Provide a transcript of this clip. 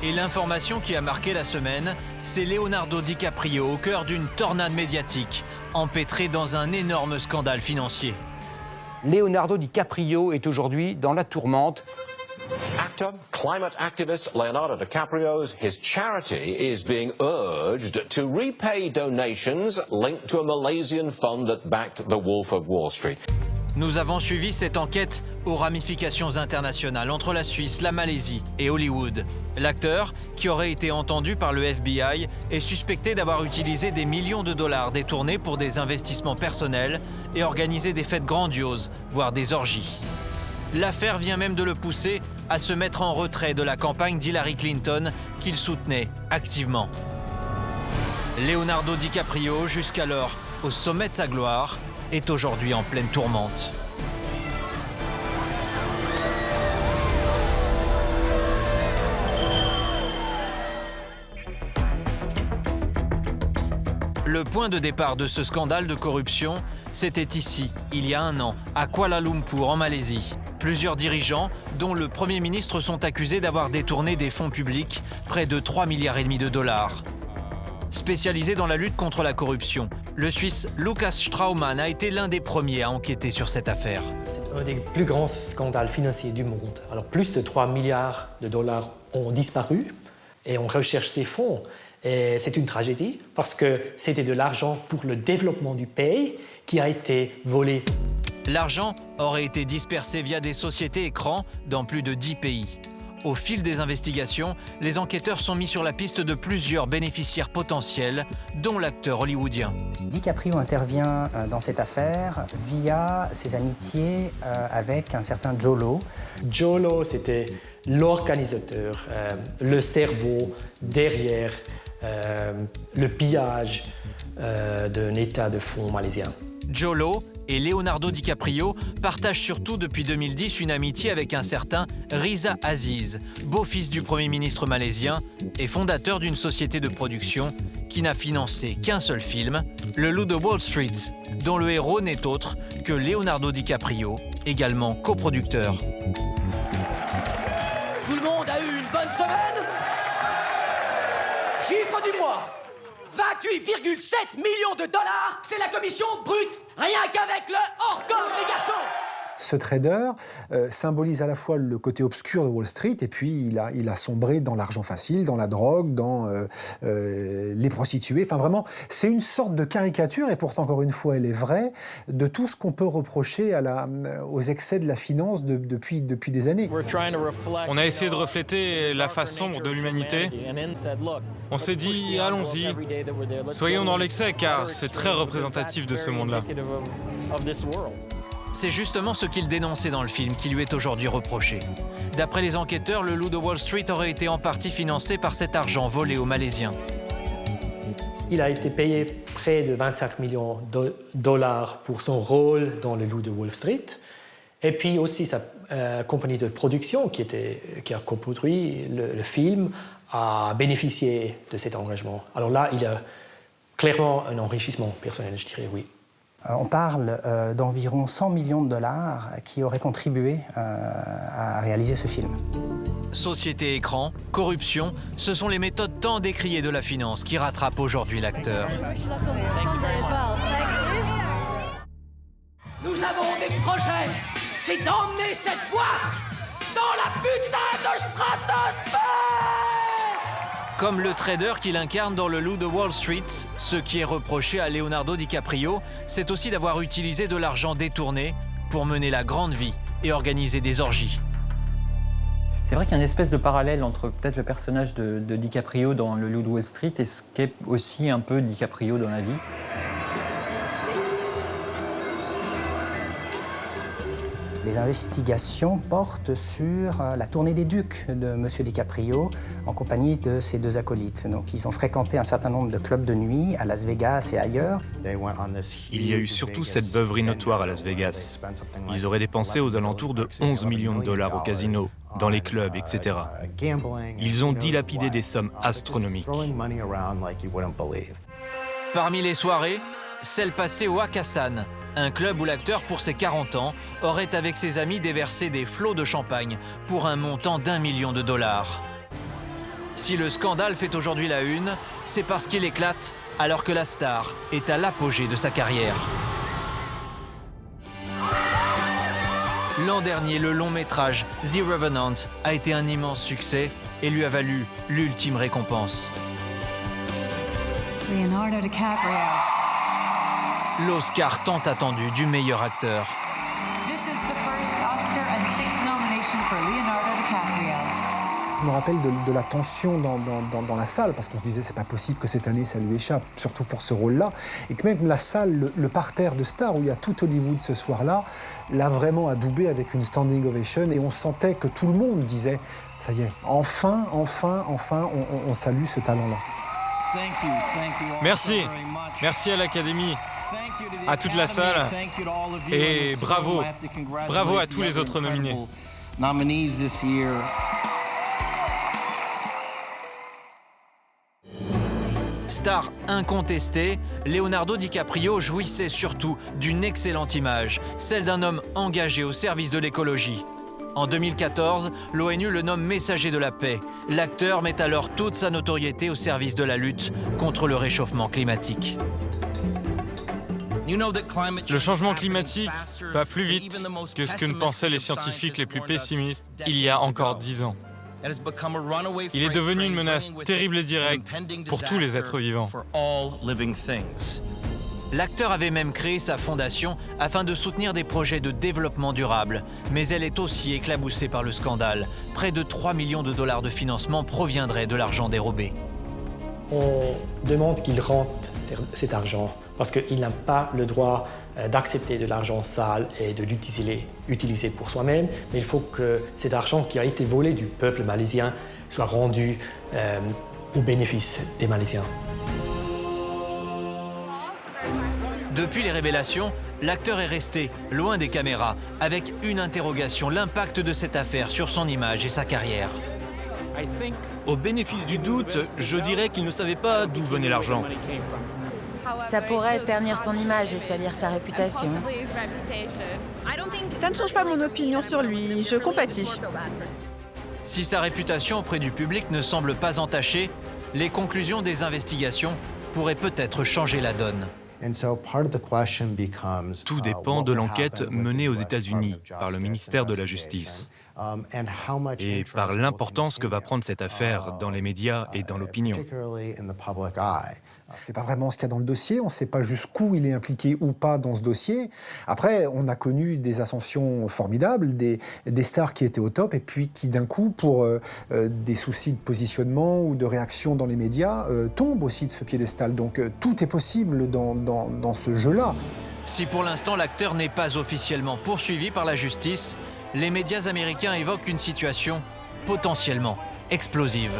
Et l'information qui a marqué la semaine, c'est Leonardo DiCaprio au cœur d'une tornade médiatique, empêtré dans un énorme scandale financier. Leonardo DiCaprio est aujourd'hui dans la tourmente. Actor, climate activist Leonardo his charity is being urged to repay donations linked to a Malaysian fund that backed the Wolf of Wall Street. Nous avons suivi cette enquête aux ramifications internationales entre la Suisse, la Malaisie et Hollywood. L'acteur, qui aurait été entendu par le FBI, est suspecté d'avoir utilisé des millions de dollars détournés pour des investissements personnels et organisé des fêtes grandioses, voire des orgies. L'affaire vient même de le pousser à se mettre en retrait de la campagne d'Hillary Clinton qu'il soutenait activement. Leonardo DiCaprio, jusqu'alors au sommet de sa gloire, est aujourd'hui en pleine tourmente. Le point de départ de ce scandale de corruption, c'était ici, il y a un an, à Kuala Lumpur, en Malaisie. Plusieurs dirigeants, dont le Premier ministre, sont accusés d'avoir détourné des fonds publics, près de 3,5 milliards de dollars. Spécialisé dans la lutte contre la corruption, le Suisse Lukas Straumann a été l'un des premiers à enquêter sur cette affaire. C'est un des plus grands scandales financiers du monde. Alors plus de 3 milliards de dollars ont disparu et on recherche ces fonds. Et c'est une tragédie parce que c'était de l'argent pour le développement du pays qui a été volé. L'argent aurait été dispersé via des sociétés écrans dans plus de 10 pays. Au fil des investigations, les enquêteurs sont mis sur la piste de plusieurs bénéficiaires potentiels, dont l'acteur hollywoodien. DiCaprio intervient dans cette affaire via ses amitiés avec un certain Jolo. Jolo, c'était l'organisateur, le cerveau derrière le pillage d'un état de fonds malaisien. Jolo et Leonardo DiCaprio partagent surtout depuis 2010 une amitié avec un certain Riza Aziz, beau-fils du Premier ministre malaisien et fondateur d'une société de production qui n'a financé qu'un seul film, Le Loup de Wall Street, dont le héros n'est autre que Leonardo DiCaprio, également coproducteur. Tout le monde a eu une bonne semaine? Chiffre du mois, 28,7 millions de dollars, c'est la commission brute, rien qu'avec le hors-corps des garçons. Ce trader symbolise à la fois le côté obscur de Wall Street et puis il a sombré dans l'argent facile, dans la drogue, dans les prostituées. Enfin vraiment, c'est une sorte de caricature, et pourtant encore une fois elle est vraie, de tout ce qu'on peut reprocher aux excès de la finance depuis des années. On a essayé de refléter la face sombre de l'humanité. On s'est dit, allons-y, soyons dans l'excès car c'est très représentatif de ce monde-là. C'est justement ce qu'il dénonçait dans le film qui lui est aujourd'hui reproché. D'après les enquêteurs, le Loup de Wall Street aurait été en partie financé par cet argent volé aux Malaisiens. Il a été payé près de 25 millions de dollars pour son rôle dans le Loup de Wall Street. Et puis aussi sa compagnie de production qui a coproduit le film a bénéficié de cet engagement. Alors là, il y a clairement un enrichissement personnel, je dirais, oui. On parle d'environ 100 millions de dollars qui auraient contribué à réaliser ce film. Société écran, corruption, ce sont les méthodes tant décriées de la finance qui rattrapent aujourd'hui l'acteur. Nous avons des projets, c'est d'emmener cette boîte dans la putain de stratosphère! Comme le trader qu'il incarne dans Le Loup de Wall Street, ce qui est reproché à Leonardo DiCaprio, c'est aussi d'avoir utilisé de l'argent détourné pour mener la grande vie et organiser des orgies. C'est vrai qu'il y a une espèce de parallèle entre peut-être le personnage de DiCaprio dans Le Loup de Wall Street et ce qu'est aussi un peu DiCaprio dans la vie. Les investigations portent sur la tournée des Ducs de M. DiCaprio en compagnie de ses deux acolytes. Donc, ils ont fréquenté un certain nombre de clubs de nuit à Las Vegas et ailleurs. Il y a eu surtout cette beuverie notoire à Las Vegas. Ils auraient dépensé aux alentours de 11 millions de dollars au casino, dans les clubs, etc. Ils ont dilapidé des sommes astronomiques. Parmi les soirées, celle passée au Hakkasan, un club où l'acteur, pour ses 40 ans, aurait avec ses amis déversé des flots de champagne pour un montant d'1 million de dollars. Si le scandale fait aujourd'hui la une, c'est parce qu'il éclate alors que la star est à l'apogée de sa carrière. L'an dernier, le long métrage The Revenant a été un immense succès et lui a valu l'ultime récompense. Leonardo DiCaprio. L'Oscar tant attendu du meilleur acteur. This is the first Oscar and sixth nomination for Leonardo DiCaprio. Je me rappelle de la tension dans la salle, parce qu'on se disait c'est pas possible que cette année ça lui échappe, surtout pour ce rôle-là, et que même la salle, le parterre de stars où il y a tout Hollywood ce soir-là, l'a vraiment adoubé avec une standing ovation, et on sentait que tout le monde disait ça y est, enfin, on salue ce talent-là. Merci. Merci à l'Académie, à toute la salle, et bravo. Bravo à tous les autres nominés. Star incontesté, Leonardo DiCaprio jouissait surtout d'une excellente image, celle d'un homme engagé au service de l'écologie. En 2014, l'ONU le nomme messager de la paix. L'acteur met alors toute sa notoriété au service de la lutte contre le réchauffement climatique. Le changement climatique va plus vite que ce que ne pensaient les scientifiques les plus pessimistes il y a encore 10 ans. Il est devenu une menace terrible et directe pour tous les êtres vivants. L'acteur avait même créé sa fondation afin de soutenir des projets de développement durable. Mais elle est aussi éclaboussée par le scandale. Près de 3 millions de dollars de financement proviendraient de l'argent dérobé. On demande qu'il rentre cet argent parce qu'il n'a pas le droit d'accepter de l'argent sale et de l'utiliser pour soi-même, mais il faut que cet argent qui a été volé du peuple malaisien soit rendu au bénéfice des Malaisiens. Depuis les révélations, l'acteur est resté loin des caméras, avec une interrogation, l'impact de cette affaire sur son image et sa carrière. Au bénéfice du doute, je dirais qu'il ne savait pas d'où venait l'argent. Ça pourrait ternir son image et salir sa réputation. Ça ne change pas mon opinion sur lui, je compatis. Si sa réputation auprès du public ne semble pas entachée, les conclusions des investigations pourraient peut-être changer la donne. Tout dépend de l'enquête menée aux États-Unis par le ministère de la Justice et par l'importance que va prendre cette affaire dans les médias et dans l'opinion. C'est pas vraiment ce qu'il y a dans le dossier, on ne sait pas jusqu'où il est impliqué ou pas dans ce dossier. Après, on a connu des ascensions formidables, des stars qui étaient au top et puis qui d'un coup, pour des soucis de positionnement ou de réaction dans les médias, tombent aussi de ce piédestal. Donc tout est possible dans ce jeu-là. Si pour l'instant l'acteur n'est pas officiellement poursuivi par la justice, les médias américains évoquent une situation potentiellement explosive.